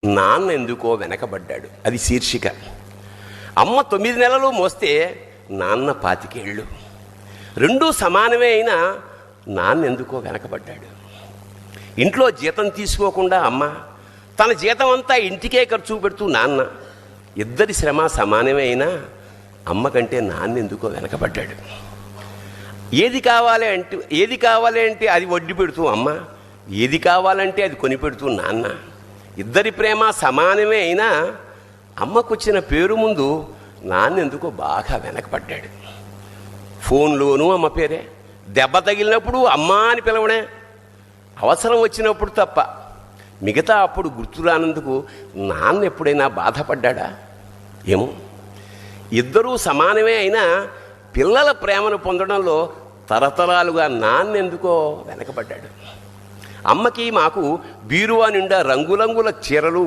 నాన్న ఎందుకో వెనకబడ్డాడు, అది శీర్షిక. అమ్మ 9 నెలలు మోస్తే నాన్న 25 ఏళ్ళు. రెండూ సమానమే అయినా నాన్న ఎందుకో వెనకబడ్డాడు. ఇంట్లో జీతం తీసుకోకుండా అమ్మ, తన జీతం అంతా ఇంటికే ఖర్చు పెడుతూ నాన్న, ఇద్దరి శ్రమ సమానమే అయినా అమ్మ కంటే నాన్న ఎందుకో వెనకబడ్డాడు. ఏది కావాలి అంటే అది వడ్డీ పెడుతూ అమ్మ, ఏది కావాలంటే అది కొనిపెడుతూ నాన్న, ఇద్దరి ప్రేమ సమానమే అయినా అమ్మకొచ్చిన పేరు ముందు నాన్న ఎందుకో బాగా వెనకబడ్డాడు. ఫోన్లోనూ అమ్మ పేరే, దెబ్బ తగిలినప్పుడు అమ్మ అని పిలవడే, అవసరం వచ్చినప్పుడు తప్ప మిగతా అప్పుడు గుర్తురానందుకు నాన్న ఎప్పుడైనా బాధపడ్డా? ఏమో. ఇద్దరూ సమానమే అయినా పిల్లల ప్రేమను పొందడంలో తరతరాలుగా నాన్న ఎందుకో వెనకబడ్డాడు. అమ్మకి మాకు బీరువా నిండా రంగురంగుల చీరలు